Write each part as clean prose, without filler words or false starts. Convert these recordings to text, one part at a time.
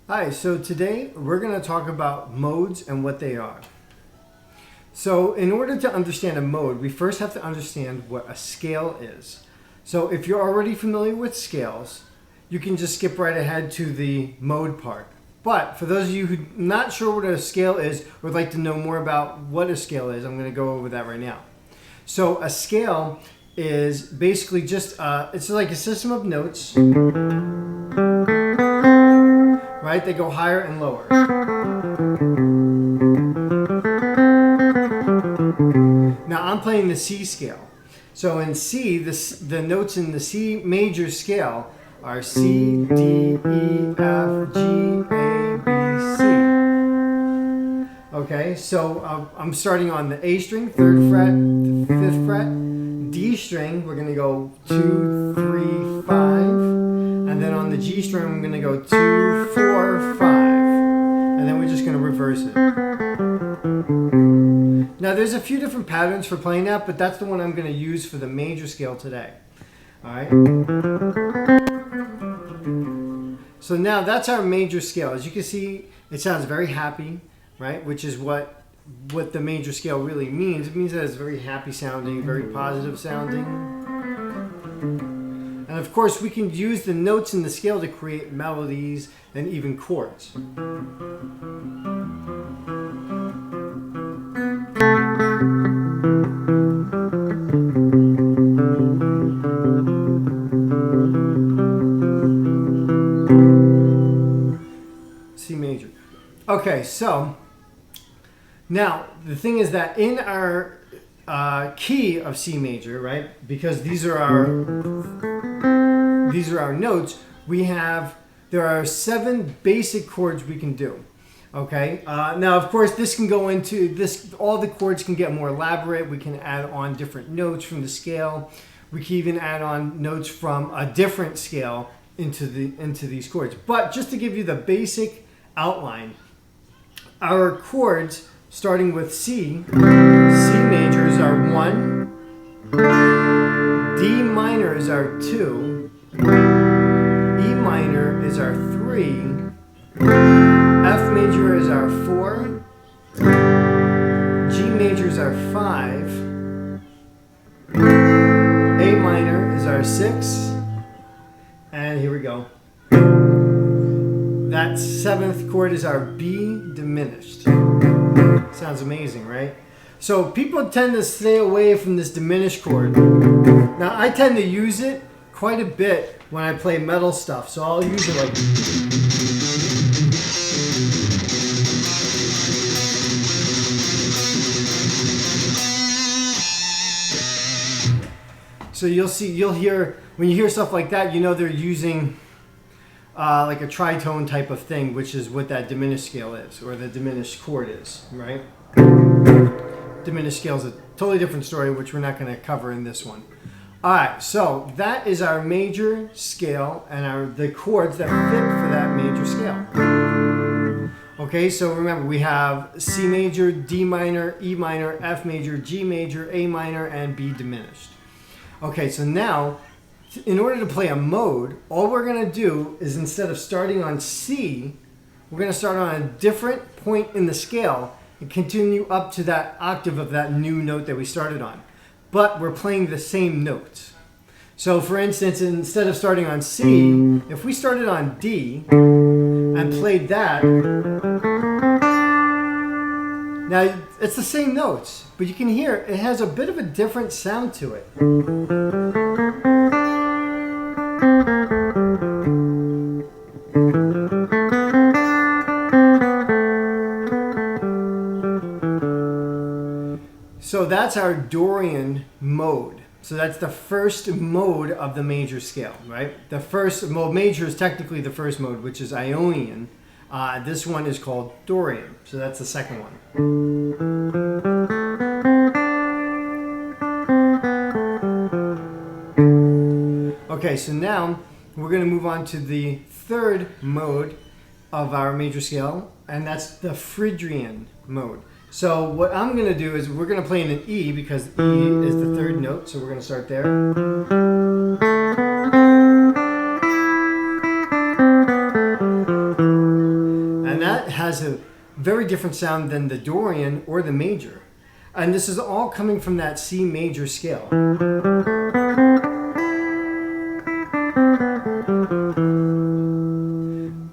Hi, so today we're going to talk about modes and what they are. So in order to understand a mode, we first have to understand what a scale is. So if you're already familiar with scales, you can just skip right ahead to the mode part. But for those of you who are not sure what a scale is or would like to know more about what a scale is, I'm going to go over that right now. So a scale is basically just, it's like a system of notes. Right? They go higher and lower. Now I'm playing the C scale. So in C, the notes in the C major scale are C, D, E, F, G, A, B, C. Okay, so I'm starting on the A string, 3rd fret, 5th fret. D string, we're going to go 2, 3, 5. And then on the G string, I'm going to go 2, 4, 5. And then we're just going to reverse it. Now there's a few different patterns for playing that, but that's the one I'm going to use for the major scale today. All right. So now that's our major scale. As you can see, it sounds very happy, right? Which is what the major scale really means. It means that it's very happy sounding, very positive sounding. And of course, we can use the notes in the scale to create melodies and even chords. C major. Okay, so now the thing is that in our key of C major, right? Because these are our notes. There are 7 basic chords we can do. Okay. Now, of course, this can go into this. All the chords can get more elaborate. We can add on different notes from the scale. We can even add on notes from a different scale into these chords. But just to give you the basic outline, our chords starting with C. C majors are 1. D minors are 2. E minor is our 3. F major is our 4. G major is our 5. A minor is our 6. And here we go. That 7th chord is our B diminished. Sounds amazing, right? So people tend to stay away from this diminished chord. Now I tend to use it quite a bit when I play metal stuff. So I'll use it like... So you'll hear, when you hear stuff like that, you know they're using like a tritone type of thing, which is what that diminished scale is, or the diminished chord is, right? Diminished scale is a totally different story, which we're not going to cover in this one. All right, so that is our major scale and the chords that fit for that major scale. Okay, so remember we have C major, D minor, E minor, F major, G major, A minor, and B diminished. Okay, so now, in order to play a mode, all we're going to do is instead of starting on C, we're going to start on a different point in the scale and continue up to that octave of that new note that we started on. But we're playing the same notes. So for instance, instead of starting on C, if we started on D and played that, now it's the same notes, but you can hear it has a bit of a different sound to it. So that's our Dorian mode. So that's the first mode of the major scale, right? The first mode, major is technically the first mode, which is Ionian. This one is called Dorian. So that's the second one. Okay, so now we're going to move on to the 3rd mode of our major scale, and that's the Phrygian mode. So what I'm going to do is we're going to play in an E because E is the 3rd note, so we're going to start there. that has a very different sound than the Dorian or the major. And this is all coming from that C major scale.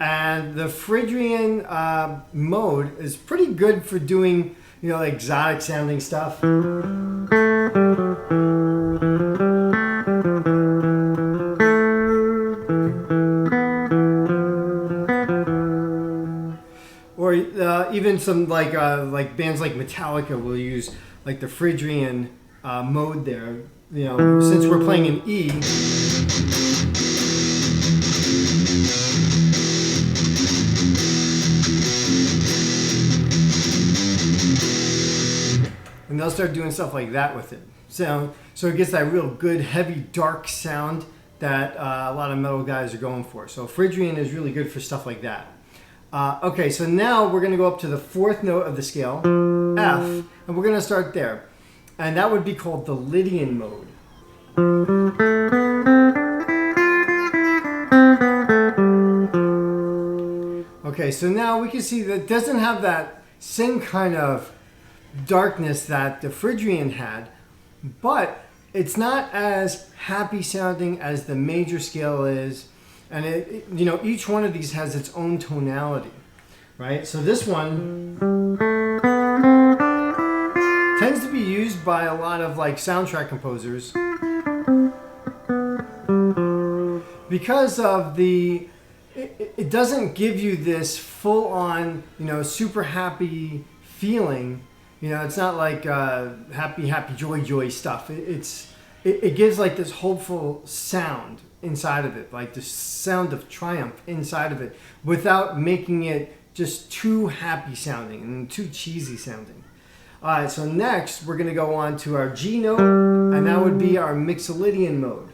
And the Phrygian mode is pretty good for doing, you know, exotic sounding stuff. Or even some like bands like Metallica will use like the Phrygian mode there. You know, since we're playing in E. And they'll start doing stuff like that with it. So it gets that real good, heavy, dark sound that a lot of metal guys are going for. So Phrygian is really good for stuff like that. Okay, so now we're going to go up to the fourth note of the scale, F, and we're going to start there. And that would be called the Lydian mode. Okay, so now we can see that it doesn't have that same kind of darkness that the Phrygian had, but it's not as happy sounding as the major scale is. And you know, each one of these has its own tonality, right? So this one tends to be used by a lot of like soundtrack composers because of it doesn't give you this full-on, you know, super happy feeling. You know, it's not like happy, joy stuff. It gives like this hopeful sound inside of it, like the sound of triumph inside of it, without making it just too happy sounding and too cheesy sounding. All right, so next we're going to go on to our G note, and that would be our Mixolydian mode.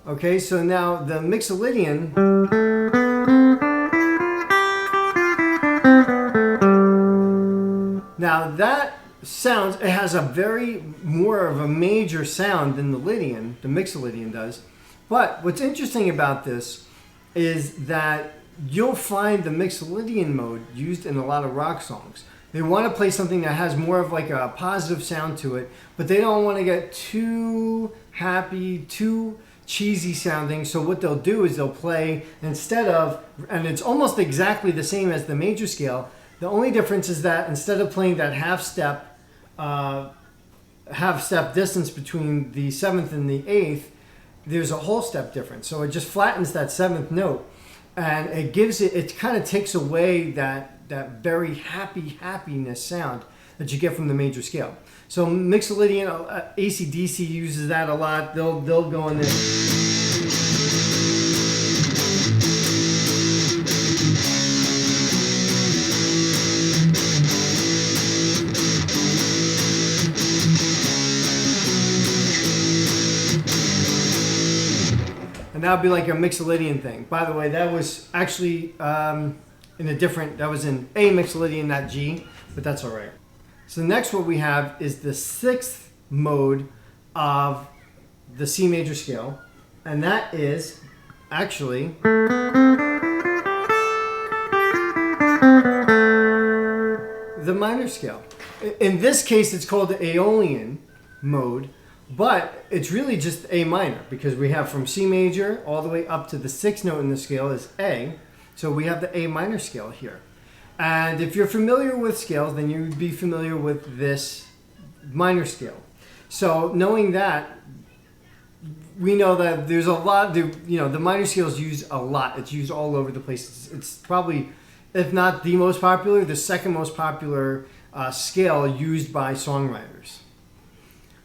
Okay, so now the Mixolydian now that sounds, it has a very more of a major sound than the Lydian, the Mixolydian does. But what's interesting about this is that you'll find the Mixolydian mode used in a lot of rock songs. They want to play something that has more of like a positive sound to it, but they don't want to get too happy, too cheesy sounding. So what they'll do is they'll play instead of, and it's almost exactly the same as the major scale. The only difference is that instead of playing that half step distance between the 7th and the 8th, there's a whole step difference. So it just flattens that 7th note, and it kind of takes away that very happiness sound that you get from the major scale. So Mixolydian, AC/DC uses that a lot. They'll go in there. And that would be like a Mixolydian thing. By the way, that was actually that was in A Mixolydian, not G, but that's all right. So next what we have is the 6th mode of the C major scale, and that is actually the minor scale. In this case, it's called the Aeolian mode, but it's really just A minor, because we have from C major all the way up to the 6th note in the scale is A. So we have the A minor scale here. And if you're familiar with scales, then you'd be familiar with this minor scale. So knowing that, we know that there's a lot, the minor scale is used a lot. It's used all over the place. It's probably, if not the most popular, the second most popular scale used by songwriters.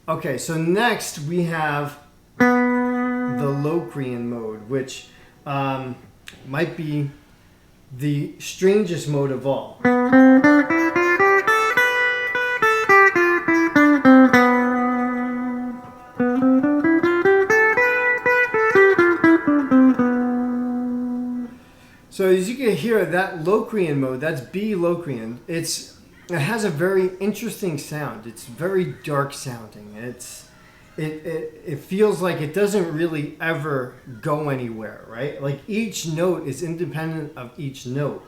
Okay, so next we have the Locrian mode, which might be the strangest mode of all. So as you can hear, that Locrian mode, that's B Locrian, it has a very interesting sound. It's very dark sounding. it feels like it doesn't really ever go anywhere, right? Like each note is independent of each note.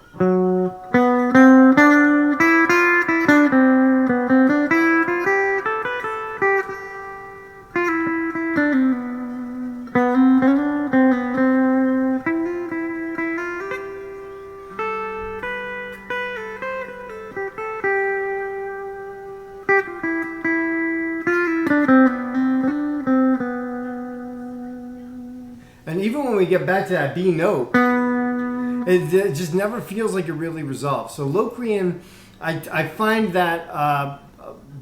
And even when we get back to that B note, it just never feels like it really resolves. So Locrian, I find that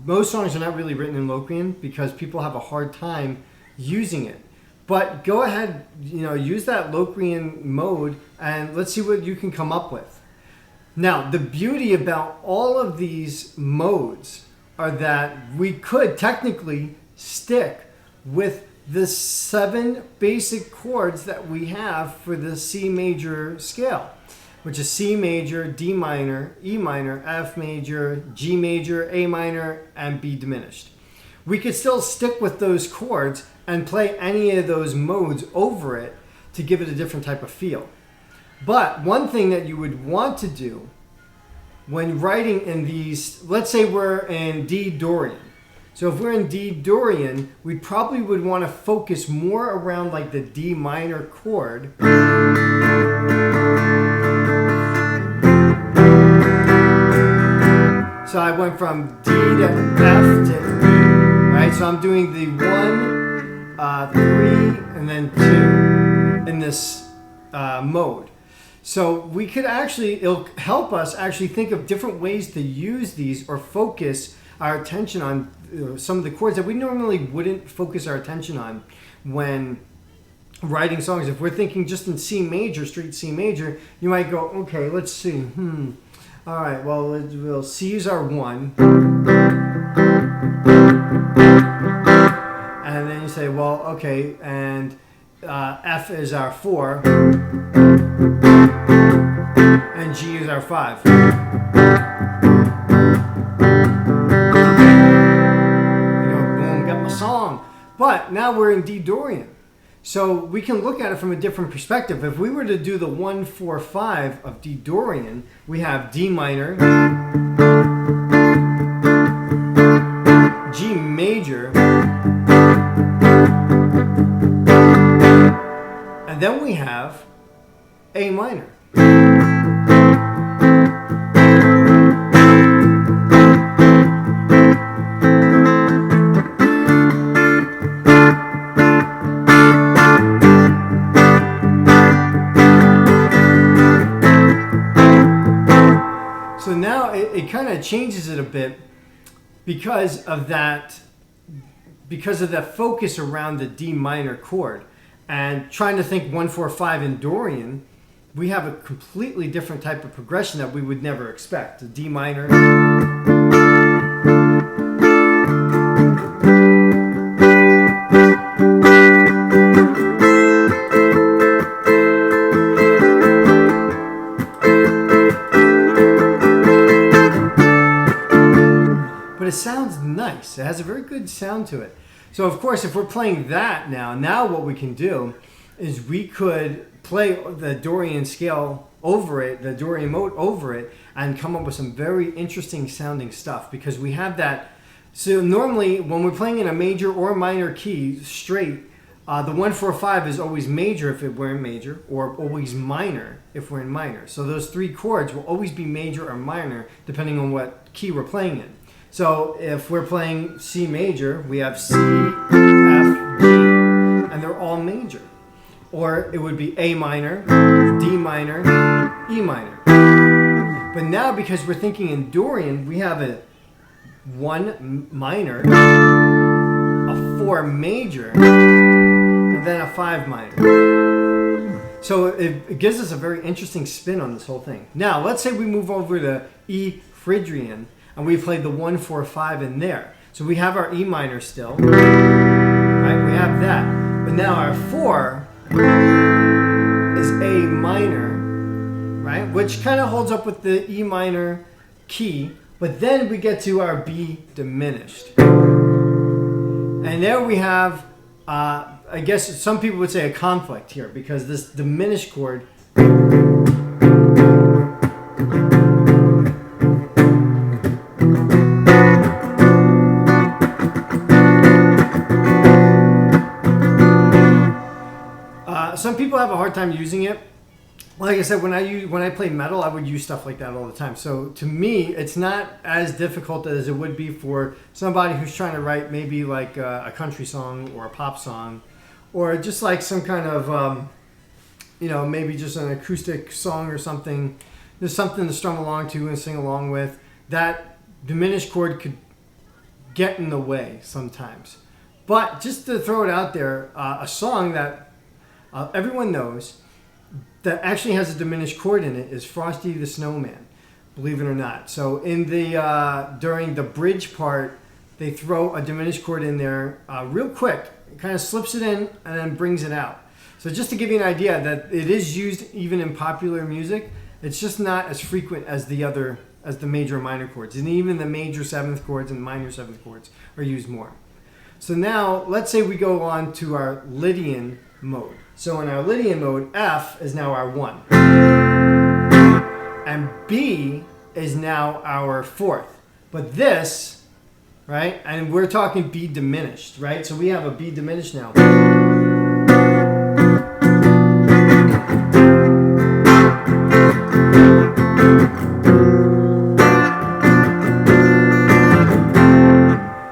most songs are not really written in Locrian because people have a hard time using it. But go ahead, use that Locrian mode and let's see what you can come up with. Now, the beauty about all of these modes are that we could technically stick with the 7 basic chords that we have for the C major scale, which is C major, D minor, E minor, F major, G major, A minor, and B diminished. We could still stick with those chords and play any of those modes over it to give it a different type of feel. But one thing that you would want to do when writing in these, let's say we're in D Dorian. So if we're in D Dorian, we probably would want to focus more around like the D minor chord. So I went from D to F to E, right? So I'm doing the 1, 3, and then 2 in this mode. So we could it'll help us actually think of different ways to use these or focus our attention on some of the chords that we normally wouldn't focus our attention on when writing songs. If we're thinking just in C major, straight C major, you might go, okay, let's see. All right, well, we'll C is our 1. And then you say, well, okay, and F is our 4. And G is our 5. Song. But now we're in D Dorian. So we can look at it from a different perspective. If we were to do the 1, 4, 5 of D Dorian, we have D minor, G major, and then we have A minor. So now it kind of changes it a bit because of that focus around the D minor chord. And trying to think 1, 4, 5 in Dorian, we have a completely different type of progression that we would never expect. The D minor. It sounds nice. It has a very good sound to it. So of course, if we're playing that now what we can do is we could play the Dorian scale over it, the Dorian mode over it, and come up with some very interesting sounding stuff because we have that. So normally when we're playing in a major or minor key straight, the 1, 4, 5 is always major if we're in major, or always minor if we're in minor. So those 3 chords will always be major or minor depending on what key we're playing in. So if we're playing C major, we have C, F, G, and they're all major. Or it would be A minor, D minor, E minor. But now because we're thinking in Dorian, we have a 1 minor, a 4 major, and then a 5 minor. So it gives us a very interesting spin on this whole thing. Now, let's say we move over to E Phrygian, and we played the 1, 4, 5 in there. So we have our E minor still, right? We have that. But now our 4 is A minor, right? Which kind of holds up with the E minor key. But then we get to our B diminished. And there we have, I guess some people would say a conflict here, because this diminished chord some people have a hard time using it. Like I said, when I play metal, I would use stuff like that all the time. So to me, it's not as difficult as it would be for somebody who's trying to write maybe like a country song or a pop song, or just like some kind of, maybe just an acoustic song or something. There's something to strum along to and sing along with. That diminished chord could get in the way sometimes. But just to throw it out there, a song that everyone knows that actually has a diminished chord in it is Frosty the Snowman, believe it or not. So in the during the bridge part, they throw a diminished chord in there real quick. It kind of slips it in and then brings it out. So just to give you an idea that it is used even in popular music, it's just not as frequent as the major and minor chords. And even the major seventh chords and minor seventh chords are used more. So now let's say we go on to our Lydian mode. So in our Lydian mode, F is now our 1. And B is now our 4th. But this, right, and we're talking B diminished, right? So we have a B diminished now.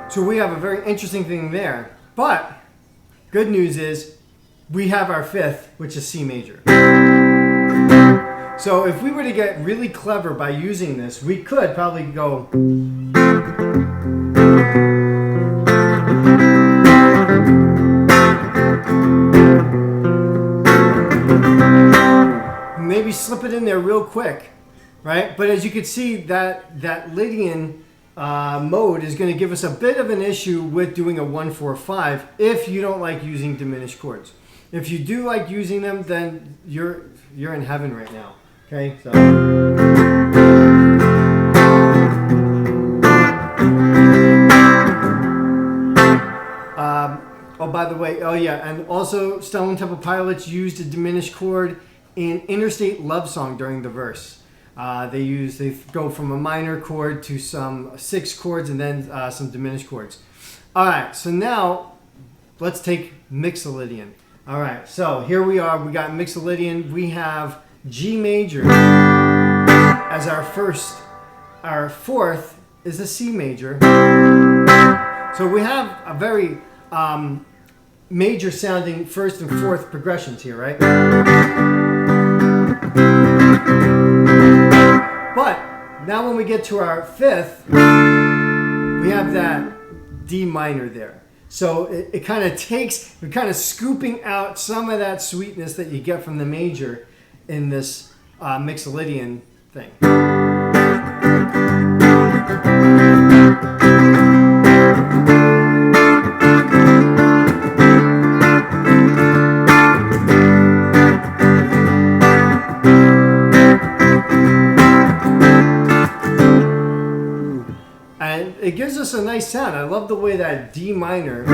So we have a very interesting thing there. But good news is, we have our 5th, which is C major. So if we were to get really clever by using this, we could probably go. Maybe slip it in there real quick, right? But as you can see, that Lydian mode is going to give us a bit of an issue with doing a 1-4-5 if you don't like using diminished chords. If you do like using them, then you're in heaven right now. Okay, so. Oh, by the way, oh yeah, and also Stone Temple Pilots used a diminished chord in Interstate Love Song during the verse. They go from a minor chord to some 6 chords and then some diminished chords. All right, so now let's take Mixolydian. All right, so here we are. We got Mixolydian. We have G major as our first. Our 4th is a C major. So we have a very major sounding 1st and 4th progressions here, right? But now when we get to our 5th, we have that D minor there. So it kind of takes, we're kind of scooping out some of that sweetness that you get from the major in this Mixolydian thing. It gives us a nice sound. I love the way that D minor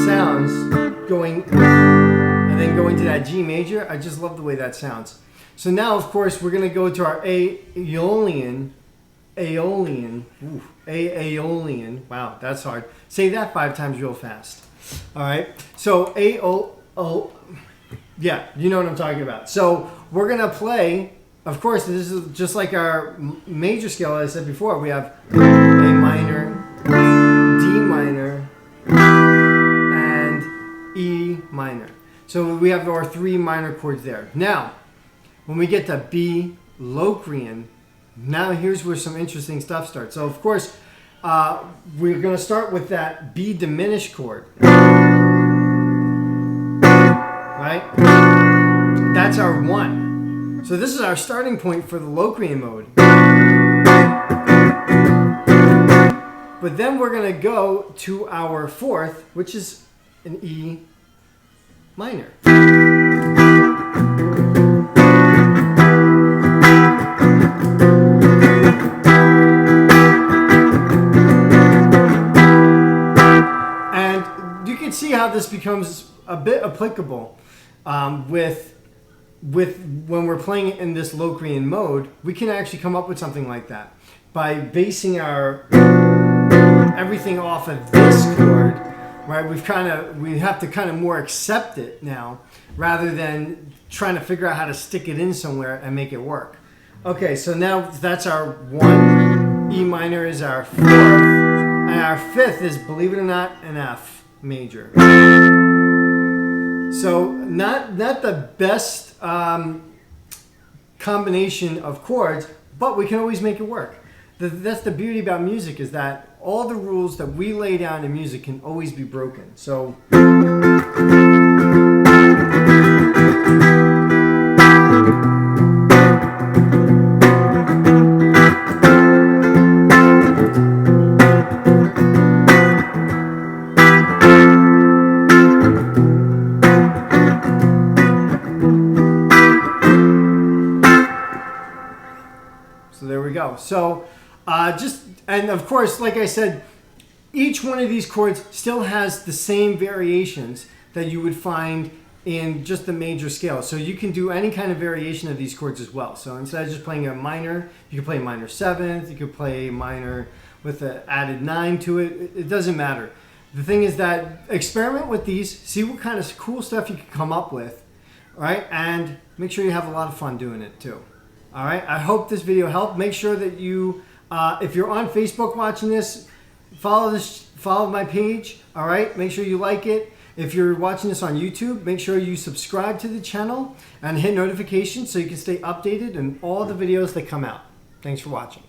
sounds going and then going to that G major. I just love the way that sounds. So now, of course, we're going to go to our Aeolian. Wow, that's hard. Say that 5 times real fast. All right. So yeah, you know what I'm talking about. So we're going to play. Of course, this is just like our major scale, as I said before. We have A minor, D minor, and E minor. So we have our 3 minor chords there. Now, when we get to B Locrian, now here's where some interesting stuff starts. So, of course, we're going to start with that B diminished chord. Right? That's our 1. So this is our starting point for the Locrian mode. But then we're going to go to our 4th, which is an E minor. And how this becomes a bit applicable with when we're playing it in this Locrian mode. We can actually come up with something like that by basing our everything off of this chord, right? We have to kind of more accept it now rather than trying to figure out how to stick it in somewhere and make it work. Okay, so now that's our 1. E minor is our 4th, and our 5th is, believe it or not, an F major. So not the best combination of chords, but we can always make it work. That's the beauty about music, is that all the rules that we lay down in music can always be broken. So there we go. So and of course, like I said, each one of these chords still has the same variations that you would find in just the major scale. So you can do any kind of variation of these chords as well. So instead of just playing a minor, you can play minor 7th, you could play minor with an added 9 to it. It doesn't matter. The thing is that experiment with these, see what kind of cool stuff you can come up with, all right? And make sure you have a lot of fun doing it too. All right, I hope this video helped. Make sure that you, if you're on Facebook watching this, follow my page. All right, make sure you like it. If you're watching this on YouTube, make sure you subscribe to the channel and hit notifications so you can stay updated on all the videos that come out. Thanks for watching.